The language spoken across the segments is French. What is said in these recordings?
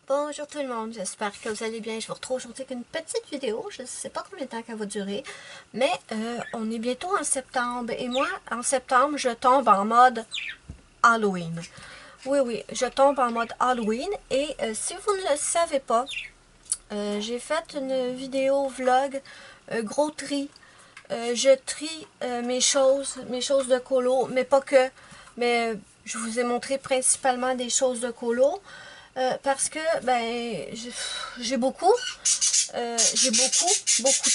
Bonjour tout le monde, j'espère que vous allez bien. Je vous retrouve aujourd'hui avec une petite vidéo. Je ne sais pas combien de temps qu'elle va durer, mais on est bientôt en septembre. Et moi, en septembre, je tombe en mode Halloween. Oui, je tombe en mode Halloween. Et si vous ne le savez pas, j'ai fait une vidéo vlog, gros tri. Je trie mes choses de colo, mais pas que. Mais je vous ai montré principalement des choses de colo. Parce que ben j'ai beaucoup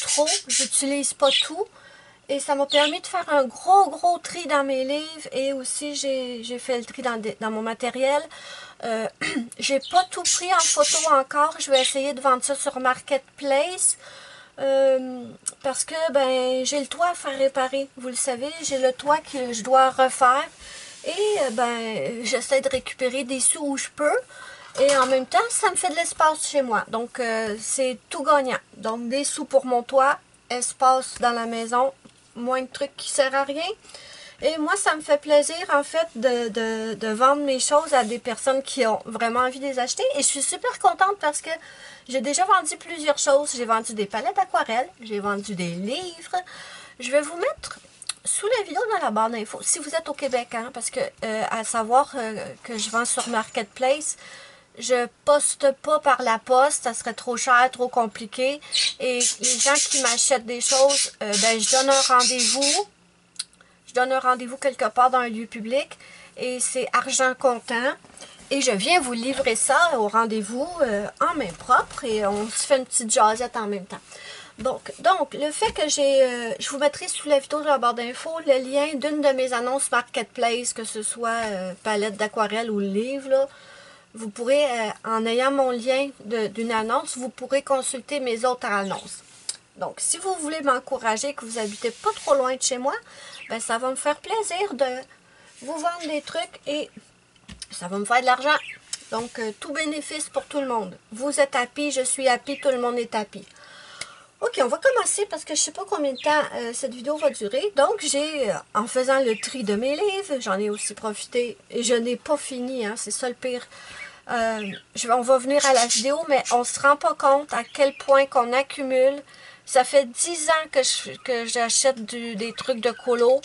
trop, j'utilise pas tout et ça m'a permis de faire un gros tri dans mes livres et aussi j'ai fait le tri dans mon matériel. J'ai pas tout pris en photo encore, je vais essayer de vendre ça sur Marketplace. Parce que ben j'ai le toit à faire réparer, vous le savez, j'ai le toit que je dois refaire et ben j'essaie de récupérer des sous où je peux. Et en même temps, ça me fait de l'espace chez moi. Donc, c'est tout gagnant. Donc, des sous pour mon toit, espace dans la maison, moins de trucs qui servent à rien. Et moi, ça me fait plaisir, en fait, de vendre mes choses à des personnes qui ont vraiment envie de les acheter. Et je suis super contente parce que j'ai déjà vendu plusieurs choses. J'ai vendu des palettes d'aquarelle, j'ai vendu des livres. Je vais vous mettre sous la vidéo dans la barre d'infos, si vous êtes au Québec, hein, parce que à savoir que je vends sur Marketplace, je poste pas par la poste, ça serait trop cher, trop compliqué. Et les gens qui m'achètent des choses, ben je donne un rendez-vous. Je donne un rendez-vous quelque part dans un lieu public et c'est argent comptant. Et je viens vous livrer ça au rendez-vous en main propre et on se fait une petite jasette en même temps. Donc le fait que je vous mettrai sous la vidéo de la barre d'infos le lien d'une de mes annonces Marketplace, que ce soit palette d'aquarelle ou livre, là. Vous pourrez, en ayant mon lien d'une annonce, vous pourrez consulter mes autres annonces. Donc, si vous voulez m'encourager, que vous habitez pas trop loin de chez moi, ben ça va me faire plaisir de vous vendre des trucs et ça va me faire de l'argent. Donc, tout bénéfice pour tout le monde. Vous êtes happy, je suis happy, tout le monde est happy. Ok, on va commencer parce que je sais pas combien de temps cette vidéo va durer. Donc, j'ai, en faisant le tri de mes livres, j'en ai aussi profité et je n'ai pas fini, hein, c'est ça le pire. On va venir à la vidéo, mais on se rend pas compte à quel point qu'on accumule. Ça fait 10 ans que j'achète des trucs de colo.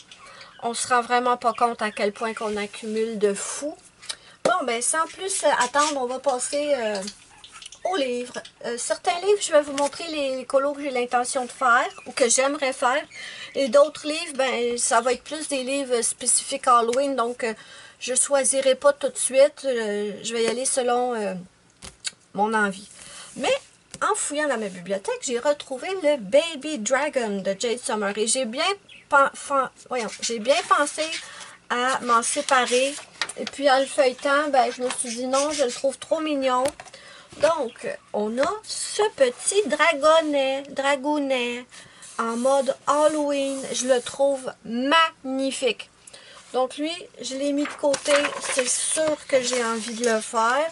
On se rend vraiment pas compte à quel point qu'on accumule de fou. Bon, ben sans plus attendre, on va passer aux livres. Certains livres, je vais vous montrer les colos que j'ai l'intention de faire ou que j'aimerais faire. Et d'autres livres, ben ça va être plus des livres spécifiques Halloween, donc je ne choisirai pas tout de suite. Je vais y aller selon mon envie. Mais en fouillant dans ma bibliothèque, j'ai retrouvé le Baby Dragon de Jade Summer. Et j'ai bien pensé à m'en séparer. Et puis en le feuilletant, ben, je me suis dit non, je le trouve trop mignon. Donc, on a ce petit dragounet en mode Halloween. Je le trouve magnifique. Donc lui, je l'ai mis de côté. C'est sûr que j'ai envie de le faire.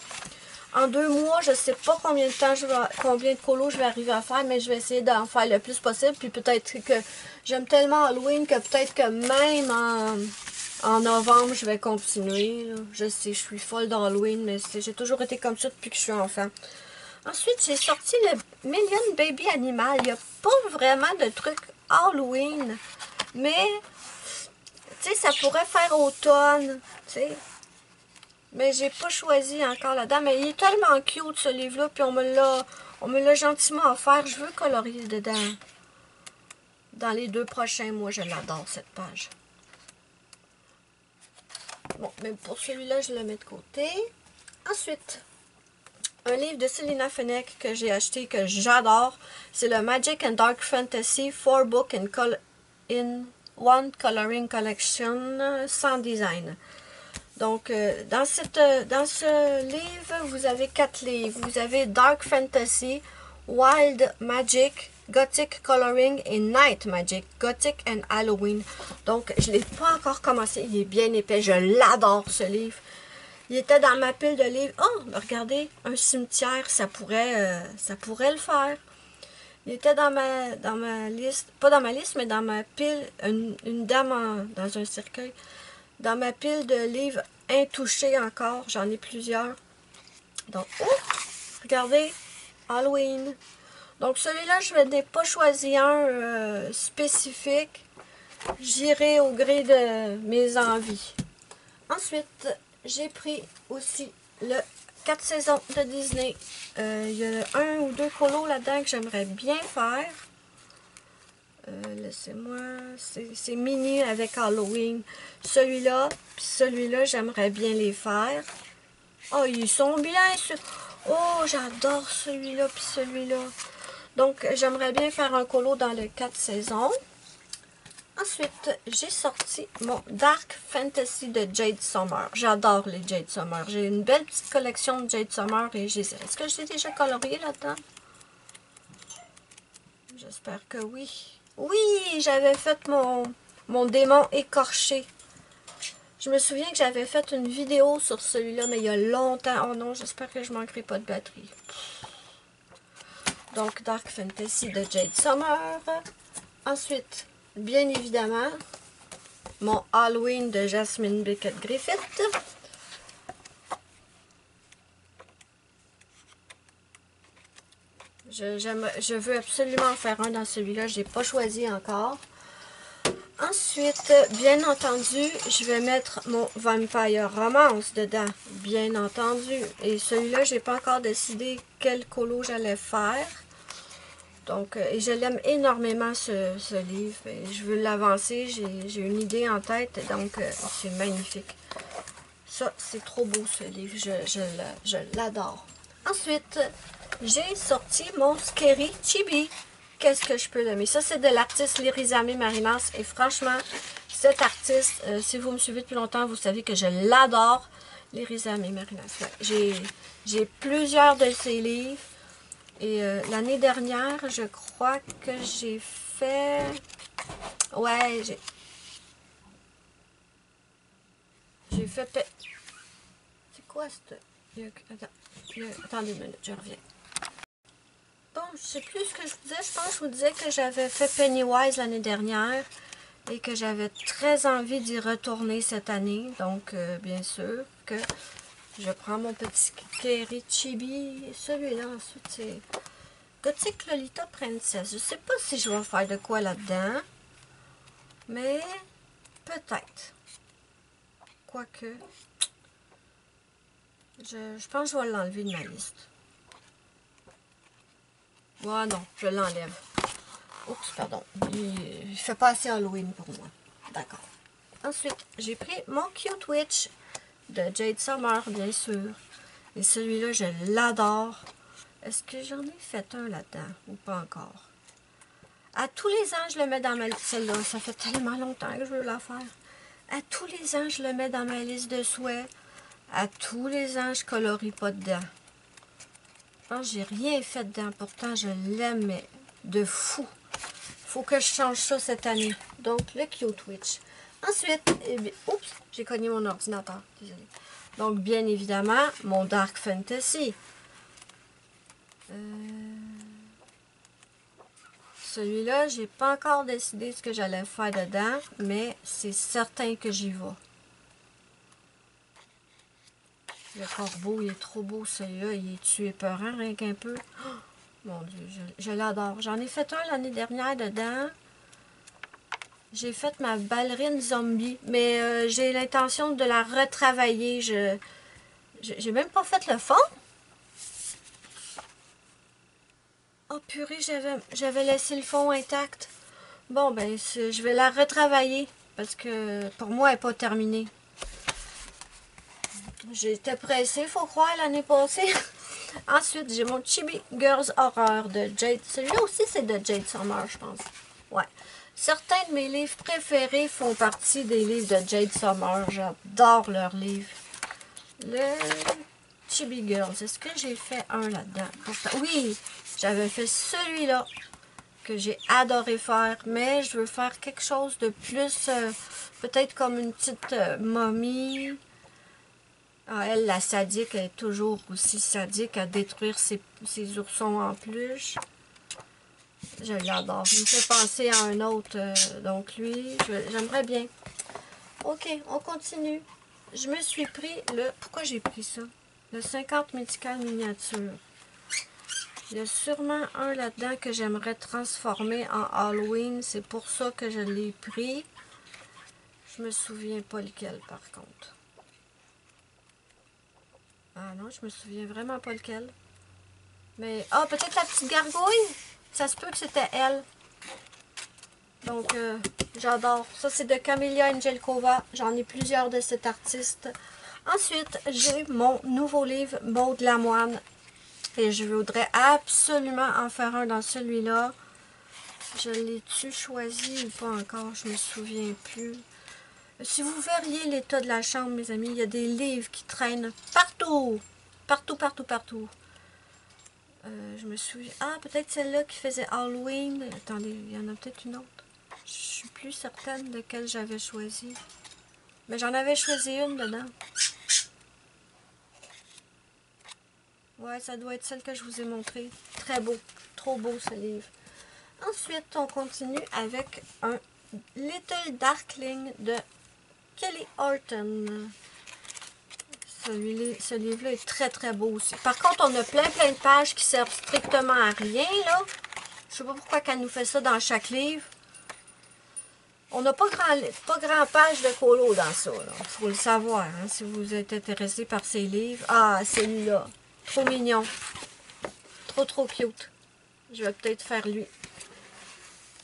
En 2 mois, je ne sais pas combien de colos je vais arriver à faire, mais je vais essayer d'en faire le plus possible. Puis peut-être que j'aime tellement Halloween que peut-être que même en novembre, je vais continuer. Là. Je sais, je suis folle d'Halloween, mais j'ai toujours été comme ça depuis que je suis enfant. Ensuite, j'ai sorti le Million Baby Animal. Il n'y a pas vraiment de trucs Halloween, mais tu sais, ça pourrait faire automne, tu sais. Mais j'ai pas choisi encore là-dedans. Mais il est tellement cute ce livre-là. Puis on me l'a gentiment offert. Je veux colorier dedans. Dans les 2 prochains mois, je l'adore cette page. Bon, mais pour celui-là, je le mets de côté. Ensuite, un livre de Selina Fenech que j'ai acheté, que j'adore. C'est le Magic and Dark Fantasy 4 Book in One Coloring Collection sans design. Donc, dans ce livre, vous avez 4 livres. Vous avez Dark Fantasy, Wild Magic, Gothic Coloring et Night Magic, Gothic and Halloween. Donc, je ne l'ai pas encore commencé. Il est bien épais. Je l'adore, ce livre. Il était dans ma pile de livres. Oh, regardez, un cimetière, ça pourrait le faire. Il était dans ma liste, pas dans ma liste, mais dans ma pile, une dame dans un cercueil. Dans ma pile de livres intouchés encore, j'en ai plusieurs. Donc, oh, Regardez, Halloween. Donc celui-là, je n'ai pas choisi un spécifique. J'irai au gré de mes envies. Ensuite, j'ai pris aussi le 4 saisons de Disney. Il y a un ou deux colos là-dedans que j'aimerais bien faire. Laissez-moi, c'est mini avec Halloween. Celui-là, puis celui-là, j'aimerais bien les faire. Oh, ils sont bien. Oh, j'adore celui-là, puis celui-là. Donc, j'aimerais bien faire un colo dans le 4 saisons. Ensuite, j'ai sorti mon Dark Fantasy de Jade Summer. J'adore les Jade Summer. J'ai une belle petite collection de Jade Summer et est-ce que je l'ai déjà colorié là-dedans? J'espère que oui. Oui, j'avais fait mon démon écorché. Je me souviens que j'avais fait une vidéo sur celui-là, mais il y a longtemps. Oh non, j'espère que je ne manquerai pas de batterie. Donc, Dark Fantasy de Jade Summer. Ensuite, bien évidemment, mon Halloween de Jasmine Beckett Griffith. Je veux absolument en faire un dans celui-là. Je n'ai pas choisi encore. Ensuite, bien entendu, je vais mettre mon Vampire Romance dedans. Bien entendu. Et celui-là, je n'ai pas encore décidé quel colo j'allais faire. Donc, et je l'aime énormément ce livre. Et je veux l'avancer. J'ai une idée en tête. Donc, c'est magnifique. Ça, c'est trop beau ce livre. Je l'adore. Ensuite, j'ai sorti mon Scary Chibi. Qu'est-ce que je peux aimer? Ça, c'est de l'artiste Lirizame Marinas. Et franchement, cet artiste, si vous me suivez depuis longtemps, vous savez que je l'adore. Lirizame Marinas. Ouais. J'ai plusieurs de ses livres. Et l'année dernière, je crois que j'ai fait... Ouais, j'ai fait... C'est quoi cette... Attendez une minute, je reviens. Bon, je sais plus ce que je vous disais. Je pense que je vous disais que j'avais fait Pennywise l'année dernière et que j'avais très envie d'y retourner cette année. Donc, bien sûr que je prends mon petit Scary Chibi. Celui-là, ensuite, c'est Gothic Lolita Princess. Je sais pas si je vais faire de quoi là-dedans, mais peut-être. Quoique, je pense que je vais l'enlever de ma liste. Ah non, je l'enlève. Oups, pardon. Il ne fait pas assez Halloween pour moi. D'accord. Ensuite, j'ai pris mon Cute Witch de Jade Summer, bien sûr. Et celui-là, je l'adore. Est-ce que j'en ai fait un là-dedans ou pas encore? À tous les ans, je le mets dans ma liste. Celle-là, ça fait tellement longtemps que je veux la faire. À tous les ans, je le mets dans ma liste de souhaits. À tous les ans, je colorie pas dedans. Je pense que j'ai rien fait dedans. Pourtant, je l'aime, mais de fou. Faut que je change ça cette année. Donc, le Cute Witch. Ensuite, eh bien, oups, j'ai cogné mon ordinateur. Désolée. Donc, bien évidemment, mon Dark Fantasy. Celui-là, j'ai pas encore décidé ce que j'allais faire dedans, mais c'est certain que j'y vais. Le corbeau, il est trop beau, celui-là. Il est-tu épeurant, rien qu'un peu? Oh, mon Dieu, je l'adore. J'en ai fait un l'année dernière dedans. J'ai fait ma ballerine zombie, mais j'ai l'intention de la retravailler. J'ai même pas fait le fond. Oh purée, j'avais laissé le fond intact. Bon, ben, je vais la retravailler parce que pour moi, elle n'est pas terminée. J'étais pressée, faut croire, l'année passée. Ensuite, j'ai mon Chibi Girls Horror de Jade. Celui-là aussi, c'est de Jade Summer, je pense. Ouais. Certains de mes livres préférés font partie des livres de Jade Summer. J'adore leurs livres. Le Chibi Girls. Est-ce que j'ai fait un là-dedans? Oui, j'avais fait celui-là que j'ai adoré faire. Mais je veux faire quelque chose de plus, peut-être comme une petite momie. Ah, elle, la sadique, elle est toujours aussi sadique à détruire ses oursons en peluche. Je l'adore. Il me fait penser à un autre. Donc lui, j'aimerais bien. Ok, on continue. Je me suis pris le... Pourquoi j'ai pris ça? Le 50 médical miniature. Il y a sûrement un là-dedans que j'aimerais transformer en Halloween. C'est pour ça que je l'ai pris. Je me souviens pas lequel par contre. Ah non, je me souviens vraiment pas lequel. Mais, ah, peut-être la petite gargouille. Ça se peut que c'était elle. Donc, j'adore. Ça, c'est de Camélia Angelkova. J'en ai plusieurs de cet artiste. Ensuite, j'ai mon nouveau livre, Maud Lamoine. Et je voudrais absolument en faire un dans celui-là. Je l'ai-tu choisi ou pas encore? Je me souviens plus. Si vous verriez l'état de la chambre, mes amis, il y a des livres qui traînent partout. Partout, partout, partout. Je me souviens... Ah, peut-être celle-là qui faisait Halloween. Attendez, il y en a peut-être une autre. Je suis plus certaine de quelle j'avais choisi. Mais j'en avais choisi une dedans. Ouais, ça doit être celle que je vous ai montrée. Très beau. Trop beau ce livre. Ensuite, on continue avec un Little Darkling de Kelly Horton. Ce livre-là est très très beau aussi. Par contre, on a plein de pages qui servent strictement à rien, là. Je sais pas pourquoi qu'elle nous fait ça dans chaque livre. On n'a pas grand page de colo dans ça, là. Faut le savoir, hein, si vous êtes intéressé par ces livres. Ah, celui-là. Trop mignon. Trop cute. Je vais peut-être faire lui.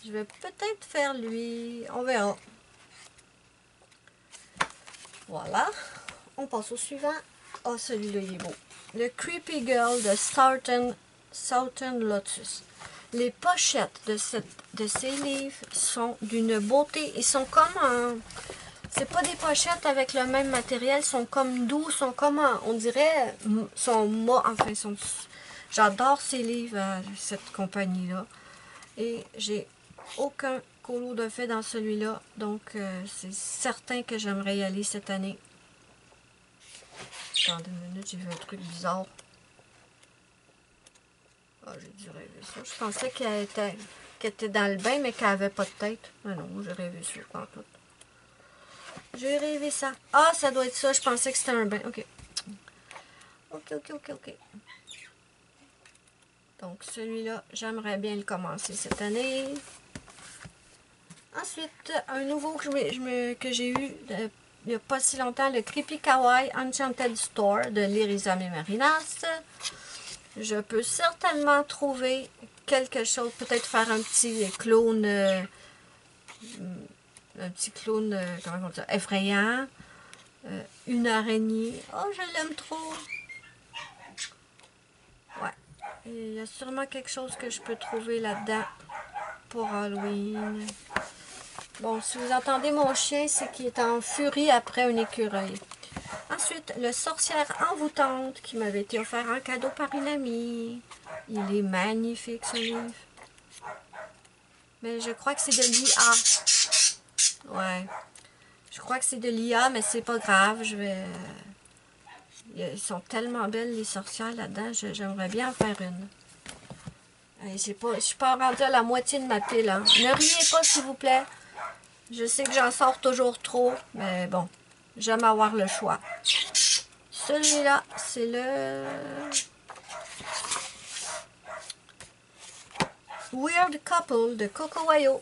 Je vais peut-être faire lui. On verra. Voilà. On passe au suivant. Oh, celui-là, il est beau. Le Creepy Girl de Southern Lotus. Les pochettes de ces livres sont d'une beauté. Ils sont comme un... C'est pas des pochettes avec le même matériel. Ils sont comme doux. Sont comme, on dirait, sont mots. Enfin, sont... J'adore ces livres, cette compagnie-là. Et j'ai aucun colo de fait dans celui-là. Donc, c'est certain que j'aimerais y aller cette année. Attendez une minute, j'ai vu un truc bizarre. Ah, j'ai dû rêver ça. Je pensais qu'elle était dans le bain, mais qu'elle avait pas de tête. Ah non, j'ai rêvé ça, pas en tout. J'ai rêvé ça. Ah, ça doit être ça. Je pensais que c'était un bain. Ok. Ok. Donc, celui-là, j'aimerais bien le commencer cette année. Ensuite, un nouveau que j'ai eu il n'y a pas si longtemps, le Creepy Kawaii Enchanted Store de Lirizame Marinas. Je peux certainement trouver quelque chose, peut-être faire un petit clown, comment on dit, effrayant, une araignée. Oh, je l'aime trop. Ouais, il y a sûrement quelque chose que je peux trouver là-dedans pour Halloween. Bon, si vous entendez mon chien, c'est qu'il est en furie après un écureuil. Ensuite, le Sorcière envoûtante qui m'avait été offert en cadeau par une amie. Il est magnifique ce livre. Mais je crois que c'est de l'IA. Ouais. Je crois que c'est de l'IA, mais c'est pas grave. Ils sont tellement belles les sorcières là-dedans. J'aimerais bien en faire une. Je suis pas rendue à la moitié de ma pile. Hein. Ne riez pas, s'il vous plaît. Je sais que j'en sors toujours trop, mais bon, j'aime avoir le choix. Celui-là, c'est le Weird Couple de Coco Wayo.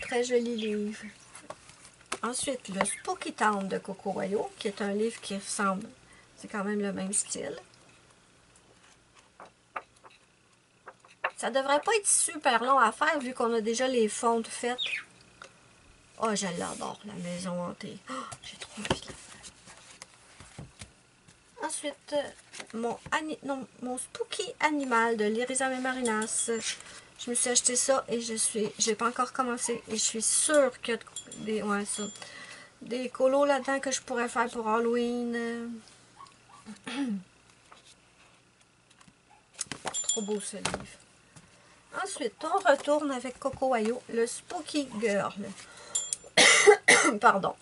Très joli livre. Ensuite, le Spooky Town de Coco Wayo, qui est un livre qui ressemble. C'est quand même le même style. Ça devrait pas être super long à faire vu qu'on a déjà les fontes faites. Oh, je l'adore, la maison hantée. Oh, j'ai trop envie de la faire. Ensuite, mon Spooky Animal de Lirizame Marinas. Je me suis acheté ça et j'ai pas encore commencé. Et je suis sûre qu'il y a des colos là-dedans que je pourrais faire pour Halloween. Trop beau ce livre. Ensuite, on retourne avec Coco Wayo, le Spooky Girl. Pardon.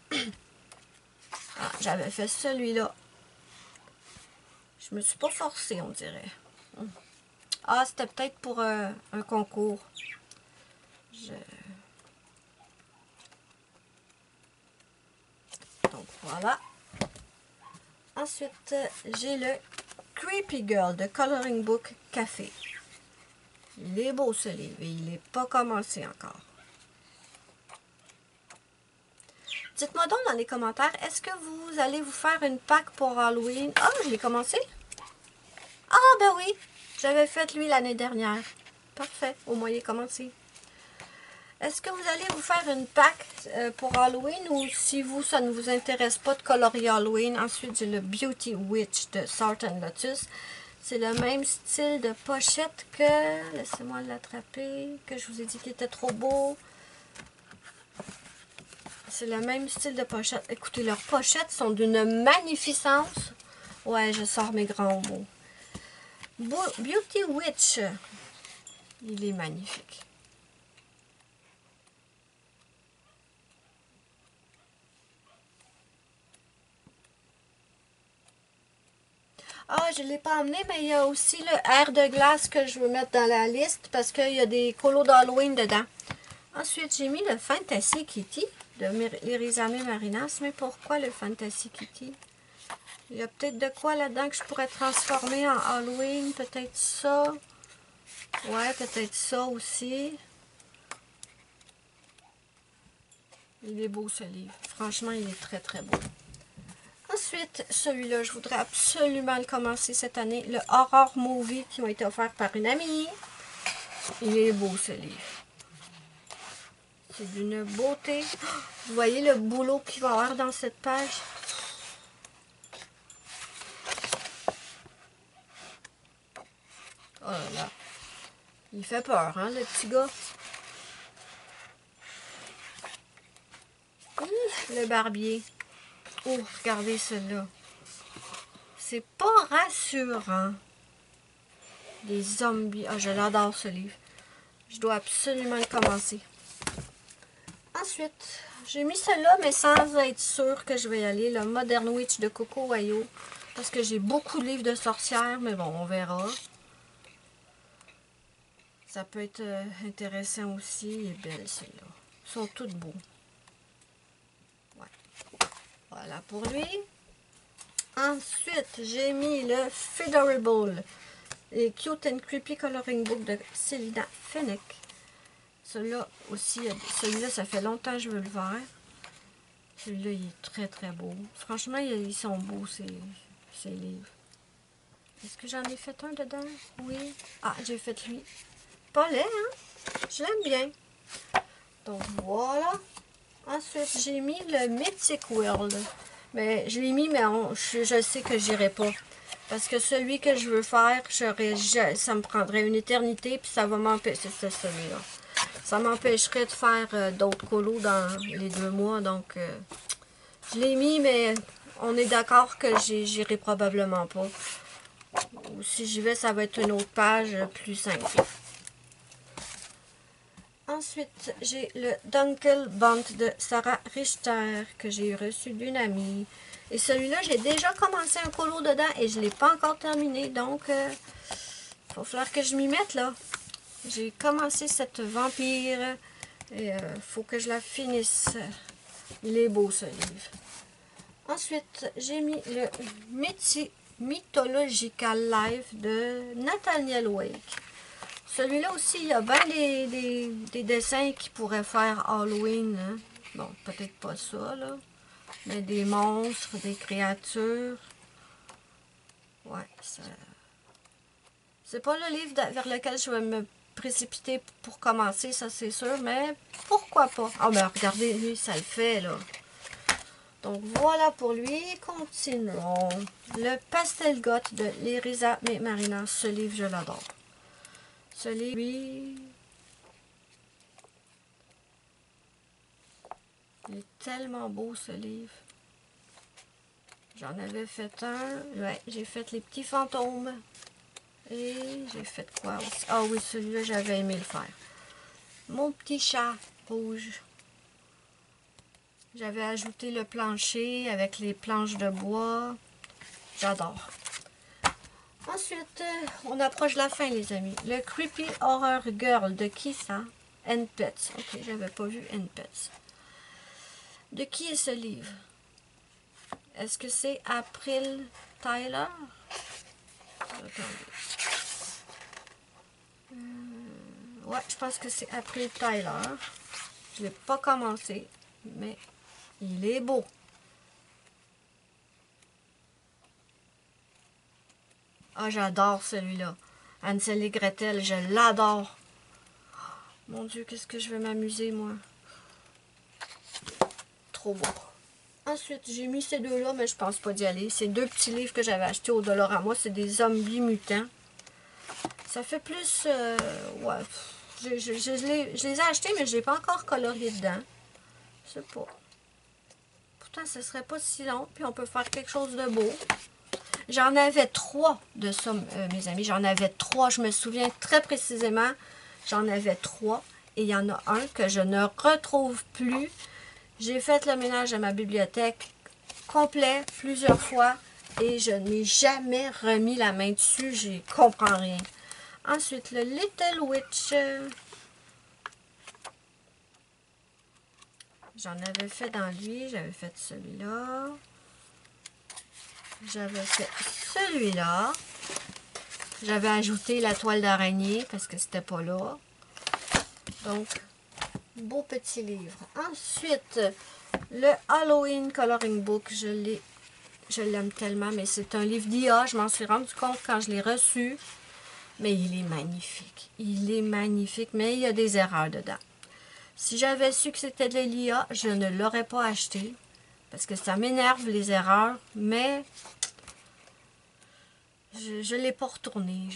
Ah, j'avais fait celui-là. Je me suis pas forcée, on dirait. Ah, c'était peut-être pour un concours. Donc, voilà. Ensuite, j'ai le Creepy Girl de Coloring Book Café. Il est beau ce livre et il n'est pas commencé encore. Dites-moi donc dans les commentaires, est-ce que vous allez vous faire une Pâques pour Halloween? Ah, je l'ai commencé? Ah, ben oui, j'avais fait lui l'année dernière. Parfait, au moins il est commencé. Est-ce que vous allez vous faire une Pâques pour Halloween ou si vous, ça ne vous intéresse pas de colorier Halloween? Ensuite, j'ai le Beauty Witch de Salt and Lotus. C'est le même style de pochette que, laissez-moi l'attraper, que je vous ai dit qu'il était trop beau. C'est le même style de pochette. Écoutez, leurs pochettes sont d'une magnificence. Ouais, je sors mes grands mots. Beauty Witch. Il est magnifique. Ah, je ne l'ai pas emmené, mais il y a aussi le air de glace que je veux mettre dans la liste parce qu'il y a des colos d'Halloween dedans. Ensuite, j'ai mis le Fantasy Kitty de l'Irizame Marinas. Mais pourquoi le Fantasy Kitty? Il y a peut-être de quoi là-dedans que je pourrais transformer en Halloween. Peut-être ça. Ouais, peut-être ça aussi. Il est beau ce livre. Franchement, il est très très beau. Ensuite, celui-là, je voudrais absolument le commencer cette année. Le Horror Movie qui m'a été offert par une amie. Il est beau ce livre. C'est d'une beauté. Vous voyez le boulot qu'il va y avoir dans cette page? Oh là là. Il fait peur, hein, le petit gars? Le barbier. Oh, regardez celui-là. C'est pas rassurant. Des zombies. Ah, je l'adore ce livre. Je dois absolument le commencer. Ensuite, j'ai mis celui-là, mais sans être sûre que je vais y aller. Le Modern Witch de Coco Wayo. Parce que j'ai beaucoup de livres de sorcières, mais bon, on verra. Ça peut être intéressant aussi. Il est belle, celle-là. Ils sont toutes beaux. Ouais. Voilà pour lui. Ensuite, j'ai mis le Federable. Et Cute and Creepy Coloring Book de Célina Fennec. Celui-là aussi, celui-là, ça fait longtemps que je veux le faire. Celui-là, il est très très beau. Franchement, ils sont beaux, ces livres. Est-ce que j'en ai fait un dedans? Oui. Ah, j'ai fait lui. Pas laid, hein? Je l'aime bien. Donc, voilà. Ensuite, j'ai mis le Mythic World. Mais je l'ai mis, mais je sais que j'irai pas. Parce que celui que je veux faire, ça me prendrait une éternité, puis ça va m'empêcher, c'est celui-là. Ça m'empêcherait de faire d'autres colos dans les 2 mois, donc je l'ai mis, mais on est d'accord que j'irai probablement pas. Ou si j'y vais, ça va être une autre page plus simple. Ensuite, j'ai le Dunkel Bunt de Sarah Richter que j'ai reçu d'une amie. Et celui-là, j'ai déjà commencé un colo dedans et je ne l'ai pas encore terminé. Donc, il va falloir que je m'y mette là. J'ai commencé cette vampire et il faut que je la finisse. Il est beau ce livre. Ensuite, j'ai mis le Mythological Life de Nathaniel Wake. Celui-là aussi, il y a bien des dessins qui pourraient faire Halloween. Hein? Bon, peut-être pas ça, là. Mais des monstres, des créatures. Ouais, ça... C'est pas le livre vers lequel je vais me précipiter pour commencer, ça c'est sûr. Mais pourquoi pas? Ah, ben regardez, lui, ça le fait, là. Donc voilà pour lui. Continuons. Le Pastel Goth de l'Irisa Marinas. Ce livre, je l'adore. Ce livre, lui, il est tellement beau ce livre. J'en avais fait un. Ouais, j'ai fait les petits fantômes. Et j'ai fait quoi aussi? Ah oui, celui-là, j'avais aimé le faire. Mon petit chat rouge. J'avais ajouté le plancher avec les planches de bois. J'adore. Ensuite, on approche la fin, les amis. Le Creepy Horror Girl de qui ça? Pets. Ok, j'avais pas vu Pets. De qui est ce livre? Est-ce que c'est April Tyler? Attendez. Ouais, je pense que c'est après Tyler. Je ne l'ai pas commencé, mais il est beau. Ah, j'adore celui-là. Hansel et Gretel, je l'adore. Mon Dieu, qu'est-ce que je vais m'amuser, moi. Trop beau. Ensuite, j'ai mis ces deux-là, mais je pense pas d'y aller. C'est deux petits livres que j'avais achetés au Dollarama. C'est des zombies mutants. Ça fait plus... ouais. Je les ai achetés, mais je n'ai pas encore colorié dedans. Je sais pas. Pourtant, ce serait pas si long. Puis on peut faire quelque chose de beau. J'en avais 3 de ça, mes amis. J'en avais 3. Je me souviens très précisément. J'en avais 3. Et il y en a un que je ne retrouve plus. J'ai fait le ménage de ma bibliothèque complet plusieurs fois. Et je n'ai jamais remis la main dessus. Je comprends rien. Ensuite, le Little Witch. J'en avais fait dans lui. J'avais fait celui-là. J'avais fait celui-là. J'avais ajouté la toile d'araignée parce que c'était pas là. Donc, beau petit livre. Ensuite, le Halloween Coloring Book. Je l'aime tellement, mais c'est un livre d'IA. Je m'en suis rendu compte quand je l'ai reçu. Mais il est magnifique. Il est magnifique, mais il y a des erreurs dedans. Si j'avais su que c'était de l'IA, je ne l'aurais pas acheté. Parce que ça m'énerve les erreurs, mais je ne l'ai pas retourné.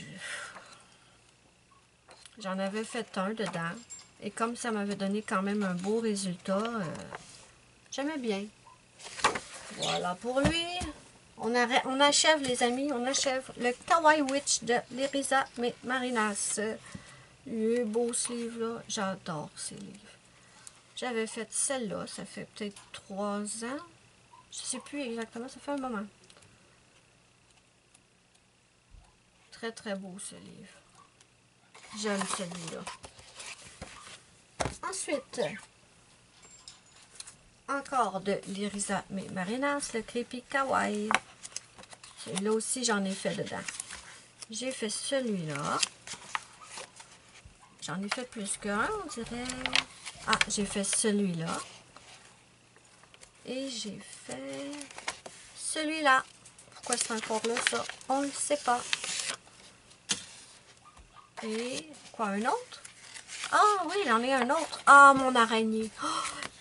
J'en avais fait un dedans. Et comme ça m'avait donné quand même un beau résultat, j'aimais bien. Voilà pour lui. On achève, les amis, on achève le Kawaii Witch de Lerisa Marinas. Il est beau ce livre-là. J'adore ces livres. J'avais fait celle-là, ça fait peut-être 3 ans. Je ne sais plus exactement, ça fait un moment. Très très beau ce livre. J'aime celui-là. Ensuite, encore de Lerisa Marinas, le Creepy Kawaii. Là aussi, j'en ai fait dedans. J'ai fait celui-là. J'en ai fait plus qu'un, on dirait. Ah, j'ai fait celui-là. Et j'ai fait celui-là. Pourquoi c'est encore là, ça? On ne le sait pas. Et quoi, un autre? Ah oui, j'en ai un autre. Ah, mon araignée. Oh,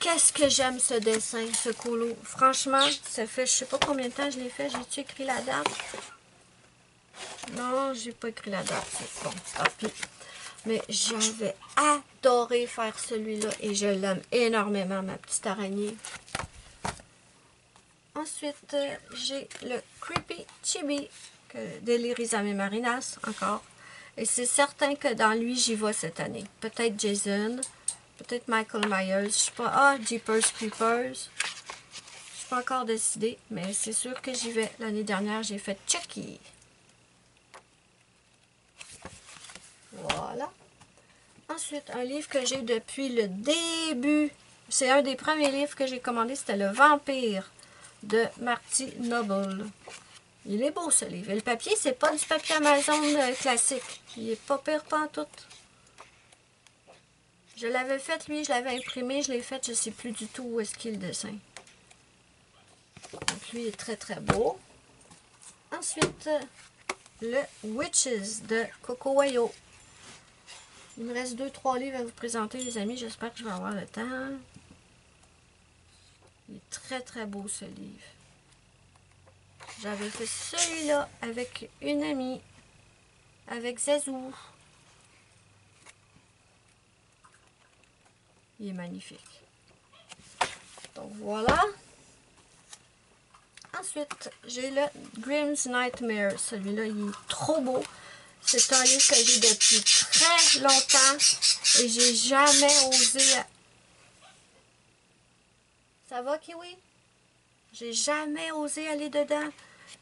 qu'est-ce que j'aime ce dessin, ce colo. Franchement, ça fait je sais pas combien de temps je l'ai fait. J'ai-tu écrit la date? Non, j'ai pas écrit la date. C'est bon, tant pis. Mais j'avais adoré faire celui-là et je l'aime énormément, ma petite araignée. Ensuite, j'ai le Creepy Chibi de Lerisa Marinas, encore. Et c'est certain que dans lui, j'y vais cette année. Peut-être Jason, peut-être Michael Myers, je sais pas. Ah, Jeepers Creepers. Je suis pas encore décidée, mais c'est sûr que j'y vais. L'année dernière, j'ai fait Chucky. Voilà. Ensuite, un livre que j'ai depuis le début. C'est un des premiers livres que j'ai commandé. C'était Le Vampire de Marty Noble. Il est beau ce livre. Et le papier, c'est pas du papier Amazon classique. Il est pas pire pantoute. Je l'avais fait, lui, je l'avais imprimé, je l'ai fait, je sais plus du tout où est-ce qu'il est le dessin. Donc lui est très très beau. Ensuite, le Witches de Coco Wayo. Il me reste 2-3 livres à vous présenter, les amis. J'espère que je vais avoir le temps. Il est très très beau ce livre. J'avais fait celui-là avec une amie, avec Zazou. Il est magnifique. Donc voilà. Ensuite, j'ai le Grimm's Nightmare. Celui-là, il est trop beau. C'est un livre que j'ai depuis très longtemps et j'ai jamais osé... Ça va, Kiwi? J'ai jamais osé aller dedans.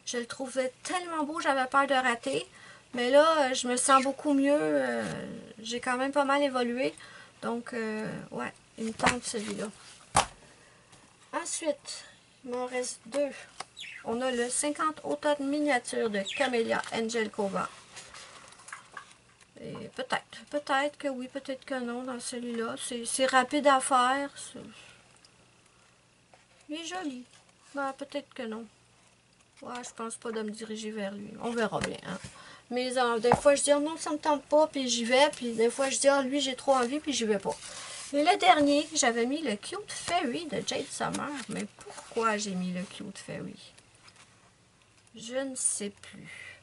Je le trouvais tellement beau, j'avais peur de rater. Mais là, je me sens beaucoup mieux. J'ai quand même pas mal évolué. Donc, ouais, il me tente celui-là. Ensuite, il m'en reste 2. On a le 50 automne miniature de Camélia Angelkova. Et peut-être que oui, peut-être que non dans celui-là. C'est rapide à faire. Il est joli. Ben, peut-être que non. Ouais, je pense pas de me diriger vers lui. On verra bien. Hein. Mais des fois, je dis, oh non, ça me tente pas, puis j'y vais. Puis des fois, je dis, ah, lui, j'ai trop envie, puis j'y vais pas. Et le dernier, j'avais mis le Cute Fairy de Jade Summer. Mais pourquoi j'ai mis le Cute Fairy? Je ne sais plus.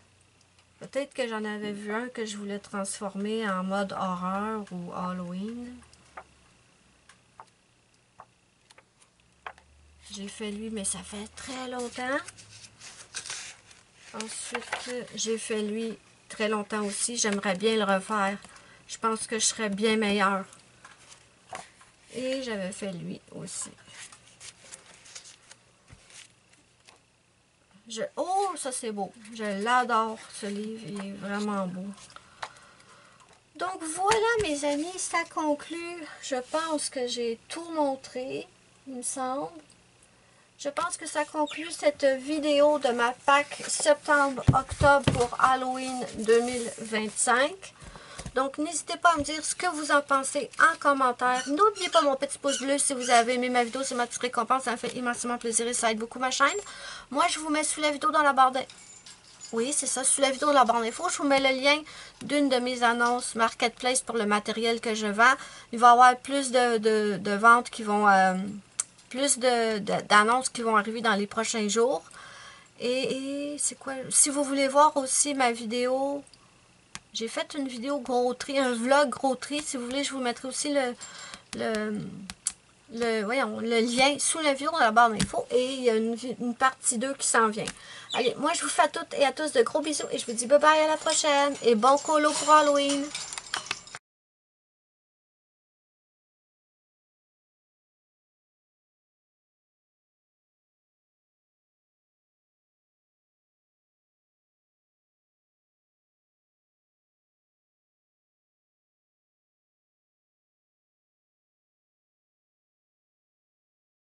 Peut-être que j'en avais vu un que je voulais transformer en mode horreur ou Halloween. J'ai fait lui, mais ça fait très longtemps. Ensuite, j'ai fait lui très longtemps aussi. J'aimerais bien le refaire. Je pense que je serais bien meilleure. Et j'avais fait lui aussi. Oh, ça c'est beau. Je l'adore, ce livre. Il est vraiment beau. Donc voilà, mes amis, ça conclut. Je pense que j'ai tout montré, il me semble. Je pense que ça conclut cette vidéo de ma pack septembre-octobre pour Halloween 2025. Donc, n'hésitez pas à me dire ce que vous en pensez en commentaire. N'oubliez pas mon petit pouce bleu si vous avez aimé ma vidéo. C'est ma petite récompense. Ça me fait immensément plaisir et ça aide beaucoup ma chaîne. Moi, je vous mets sous la vidéo dans la barre d'infos. Oui, c'est ça. Sous la vidéo dans la barre d'infos, je vous mets le lien d'une de mes annonces Marketplace pour le matériel que je vends. Il va y avoir plus de ventes qui vont... plus d'annonces qui vont arriver dans les prochains jours. Et c'est quoi? Si vous voulez voir aussi ma vidéo... J'ai fait une vidéo gros tri, un vlog gros tri. Si vous voulez, je vous mettrai aussi le lien sous la vidéo dans la barre d'infos. Et il y a une partie 2 qui s'en vient. Allez, moi je vous fais à toutes et à tous de gros bisous. Et je vous dis bye bye à la prochaine. Et bon colo pour Halloween.